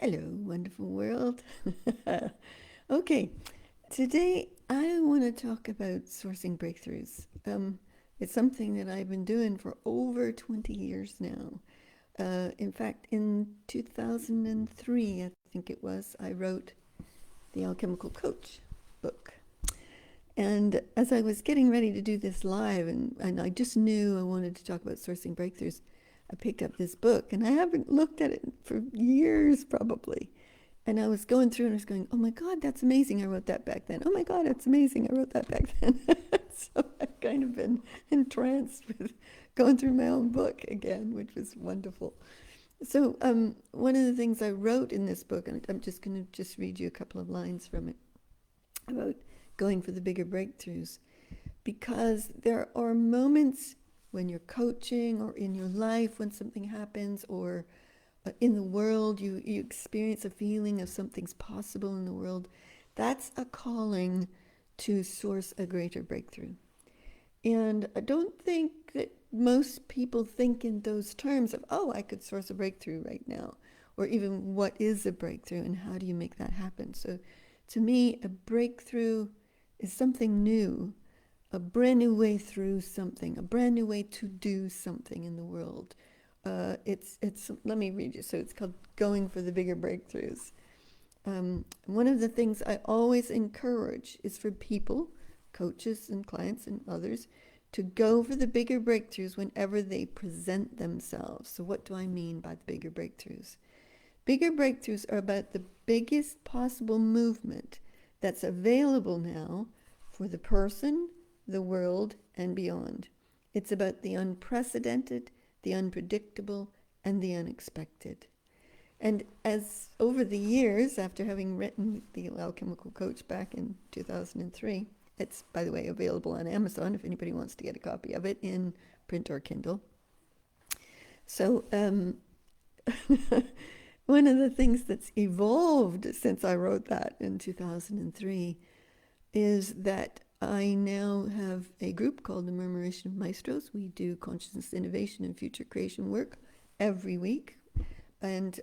Hello, wonderful world. Okay, today I want to talk about sourcing breakthroughs. It's something that I've been doing for over 20 years now. In fact, in 2003, I think it was, I wrote the Alchemical Coach book. And as I was getting ready to do this live, and I just knew I wanted to talk about sourcing breakthroughs, I picked up this book, and I haven't looked at it for years probably. And I was going through and I was going, oh my God, that's amazing. I wrote that back then. Oh my God, that's amazing. I wrote that back then. So I've kind of been entranced with going through my own book again, which was wonderful. So one of the things I wrote in this book, and I'm just going to just read you a couple of lines from it, about going for the bigger breakthroughs, because there are moments when you're coaching or in your life when something happens, or in the world you experience a feeling of something's possible in the world. That's a calling to source a greater breakthrough. And I don't think that most people think in those terms of, oh, I could source a breakthrough right now, or even what is a breakthrough and how do you make that happen. So to me, a breakthrough is something new, a brand new way through something, a brand new way to do something in the world. It's let me read you. So it's called Going for the Bigger Breakthroughs. One of the things I always encourage is for people, coaches and clients and others, to go for the bigger breakthroughs whenever they present themselves. So what do I mean by the bigger breakthroughs? Bigger breakthroughs are about the biggest possible movement that's available now for the person, the world, and beyond. It's about the unprecedented, the unpredictable, and the unexpected. And as over the years, after having written The Alchemical Coach back in 2003, it's, by the way, available on Amazon if anybody wants to get a copy of it in print or Kindle. So one of the things that's evolved since I wrote that in 2003 is that I now have a group called the Murmuration of Maestros. We do consciousness innovation and future creation work every week. And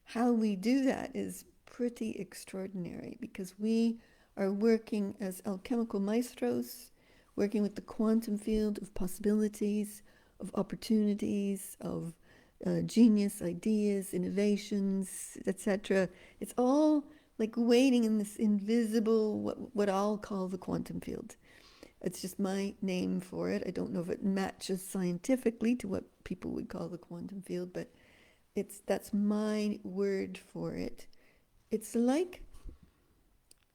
how we do that is pretty extraordinary, because we are working as alchemical maestros, working with the quantum field of possibilities, of opportunities, of genius ideas, innovations, etc. It's all like waiting in this invisible, what I'll call the quantum field. It's just my name for it. I don't know if it matches scientifically to what people would call the quantum field, but that's my word for it. It's like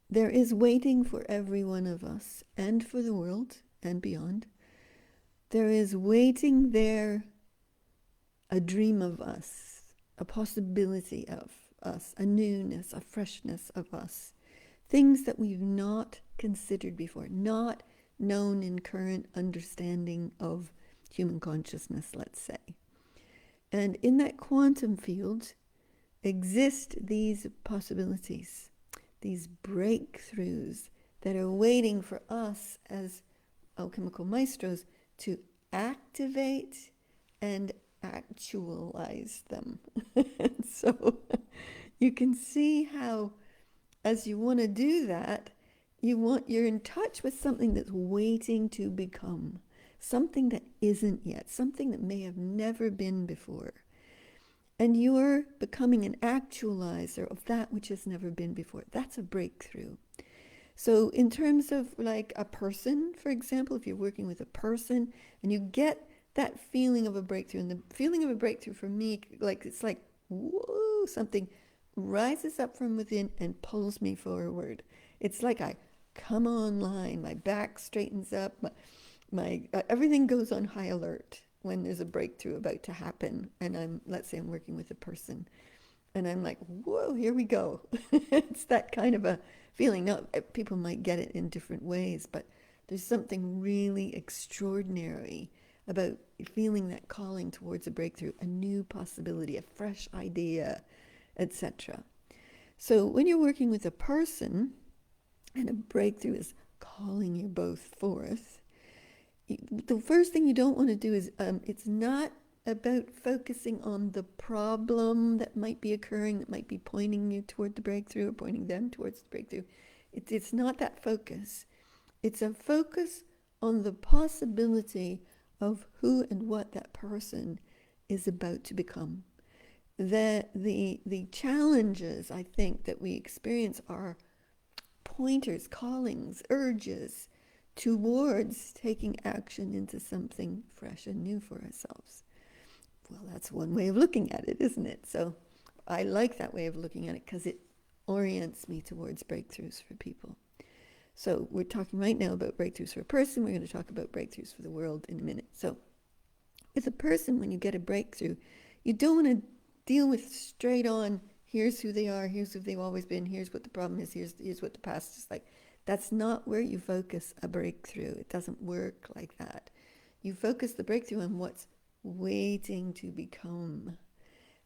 there is waiting for every one of us and for the world and beyond. There is waiting there a dream of us, a possibility of us, a newness, a freshness of us, things that we've not considered before, not known in current understanding of human consciousness, let's say. And in that quantum field exist these possibilities, these breakthroughs that are waiting for us as alchemical maestros to activate and actualize them. So you can see how, as you want to do that, you're in touch with something that's waiting to become, something that isn't yet, something that may have never been before. And you're becoming an actualizer of that which has never been before. That's a breakthrough. So in terms of like a person, for example, if you're working with a person and you get that feeling of a breakthrough, and the feeling of a breakthrough for me, like it's like, whoa, something rises up from within and pulls me forward. It's like I come online, my back straightens up, my everything goes on high alert when there's a breakthrough about to happen, and let's say I'm working with a person, and I'm like, whoa, here we go. It's that kind of a feeling. Now, people might get it in different ways, but there's something really extraordinary about feeling that calling towards a breakthrough, a new possibility, a fresh idea, etc. So when you're working with a person and a breakthrough is calling you both forth, the first thing you don't want to do is, it's not about focusing on the problem that might be occurring, that might be pointing you toward the breakthrough or pointing them towards the breakthrough. It's not that focus. It's a focus on the possibility of who and what that person is about to become. The challenges, I think, that we experience are pointers, callings, urges towards taking action into something fresh and new for ourselves. Well, that's one way of looking at it, isn't it? So I like that way of looking at it because it orients me towards breakthroughs for people. So we're talking right now about breakthroughs for a person. We're going to talk about breakthroughs for the world in a minute. So with a person, when you get a breakthrough, you don't want to deal with straight on, here's who they are, here's who they've always been, here's what the problem is, here's what the past is like. That's not where you focus a breakthrough. It doesn't work like that. You focus the breakthrough on what's waiting to become.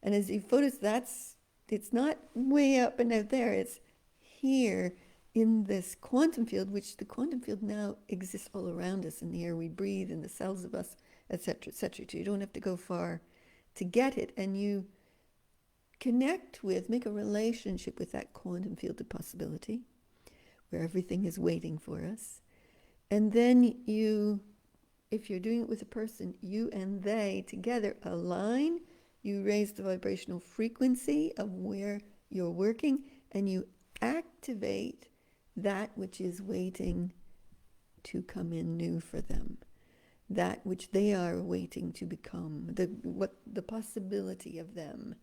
And as you notice, it's not way up and out there, it's here in this quantum field, which the quantum field now exists all around us, in the air we breathe, in the cells of us, etc., etc. So you don't have to go far to get it, and you connect with, make a relationship with that quantum field of possibility, where everything is waiting for us. And then you, if you're doing it with a person, you and they together align, you raise the vibrational frequency of where you're working, and you activate that which is waiting to come in new for them, that which they are waiting to become, the possibility of them.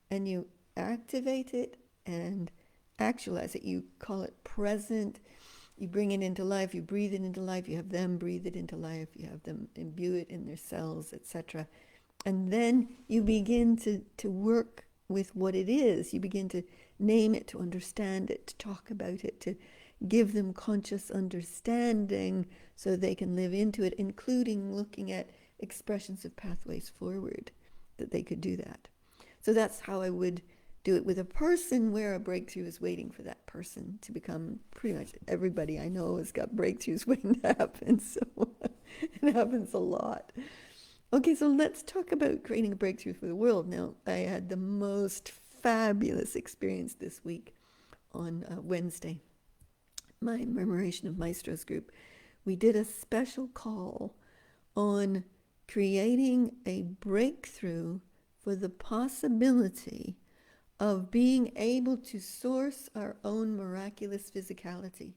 And you activate it and actualize it. You call it present. You bring it into life. You breathe it into life. You have them breathe it into life. You have them imbue it in their cells, etc. And then you begin to work with what it is. You begin to name it, to understand it, to talk about it, to give them conscious understanding so they can live into it, including looking at expressions of pathways forward that they could do that. So that's how I would do it with a person, where a breakthrough is waiting for that person to become. Pretty much everybody I know has got breakthroughs waiting to happen, so it happens a lot. Okay, so let's talk about creating a breakthrough for the world. Now, I had the most fabulous experience this week on Wednesday. My Murmuration of Maestros group, we did a special call on creating a breakthrough for the possibility of being able to source our own miraculous physicality.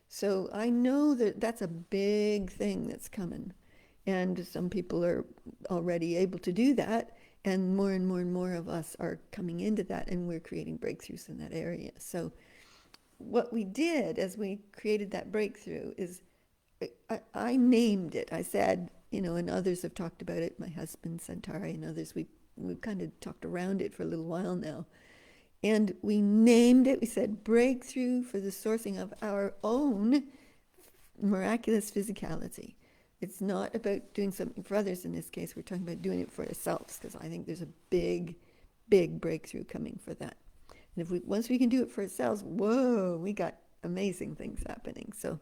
So I know that that's a big thing that's coming, and some people are already able to do that, and more and more and more of us are coming into that, and we're creating breakthroughs in that area. So what we did as we created that breakthrough is I named it. I said, and others have talked about it, my husband, Santari, and others, we've kind of talked around it for a little while now. And we named it, we said, breakthrough for the sourcing of our own miraculous physicality. It's not about doing something for others in this case. We're talking about doing it for ourselves, because I think there's a big, big breakthrough coming for that. And once we can do it for ourselves, whoa, we got amazing things happening. So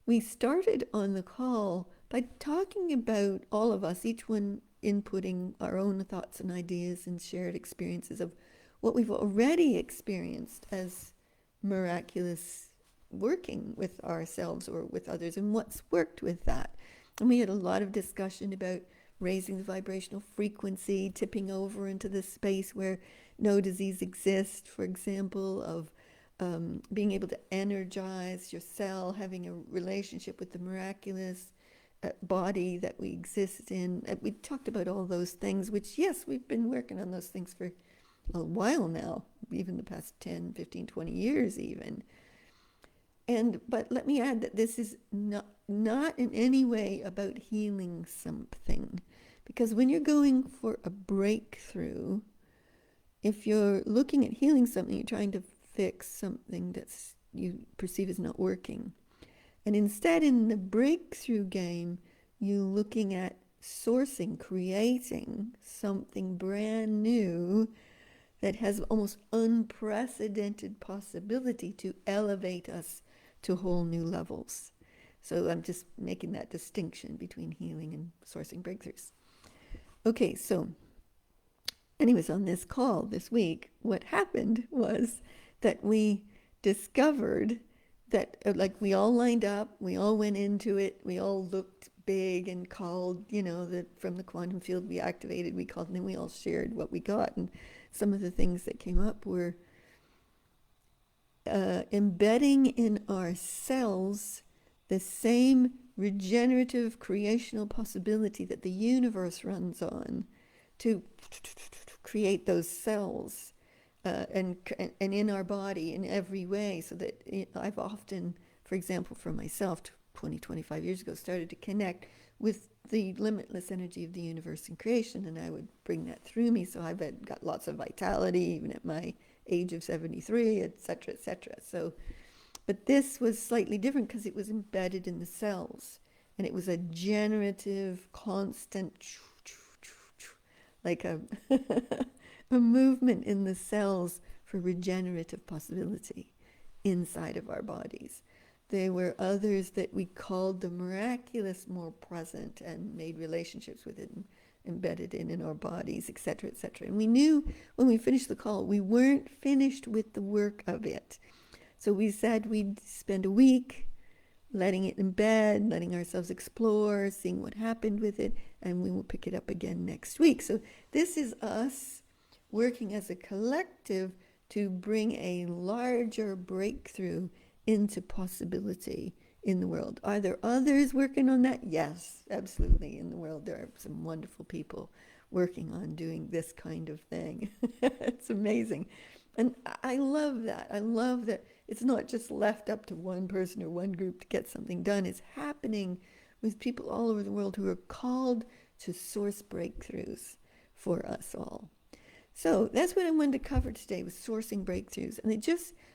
we started on the call by talking about all of us, each one inputting our own thoughts and ideas and shared experiences of what we've already experienced as miraculous working with ourselves or with others, and what's worked with that. And we had a lot of discussion about raising the vibrational frequency, tipping over into the space where no disease exists, for example, of being able to energize your cell, having a relationship with the miraculous body that we exist in. We talked about all those things, which, yes, we've been working on those things for a while now, even the past 10, 15, 20 years even. But let me add that this is not in any way about healing something, because when you're going for a breakthrough, if you're looking at healing something, you're trying to fix something that's you perceive as not working. And instead, in the breakthrough game, you're looking at sourcing, creating something brand new that has almost unprecedented possibility to elevate us to whole new levels. So I'm just making that distinction between healing and sourcing breakthroughs. Okay, so anyways, on this call this week, what happened was that we discovered that, like, we all lined up, we all went into it, we all looked big and called, that from the quantum field we activated, we called, and then we all shared what we got. And some of the things that came up were embedding in our cells the same regenerative creational possibility that the universe runs on to create those cells, and in our body in every way, so that I've often, for example, for myself 25 years ago, started to connect with the limitless energy of the universe and creation, and I would bring that through me. So I've got lots of vitality even at my age of 73, etc., etc. So, but this was slightly different because it was embedded in the cells, and it was a generative, constant, like a a movement in the cells for regenerative possibility inside of our bodies. There were others that we called the miraculous more present and made relationships with it and embedded in our bodies, etc., etc. And we knew when we finished the call, we weren't finished with the work of it. So we said we'd spend a week letting it embed, letting ourselves explore, seeing what happened with it, and we will pick it up again next week. So this is us working as a collective to bring a larger breakthrough into possibility in the world. Are there others working on that? Yes, absolutely. In the world, there are some wonderful people working on doing this kind of thing. It's amazing. And I love that. I love that it's not just left up to one person or one group to get something done. It's happening with people all over the world who are called to source breakthroughs for us all. So that's what I wanted to cover today, was sourcing breakthroughs. And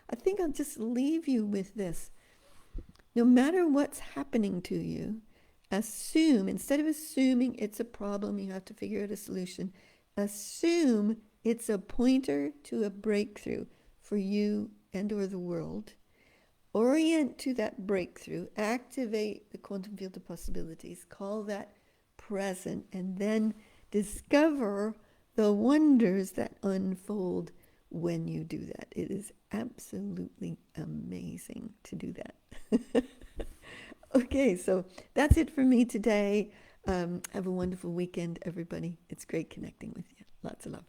I think I'll just leave you with this. No matter what's happening to you, instead of assuming it's a problem, you have to figure out a solution, assume it's a pointer to a breakthrough for you and or the world. Orient to that breakthrough, activate the quantum field of possibilities, call that present, and then discover the wonders that unfold when you do that. It is absolutely amazing to do that. Okay, so that's it for me today. Have a wonderful weekend, everybody. It's great connecting with you. Lots of love.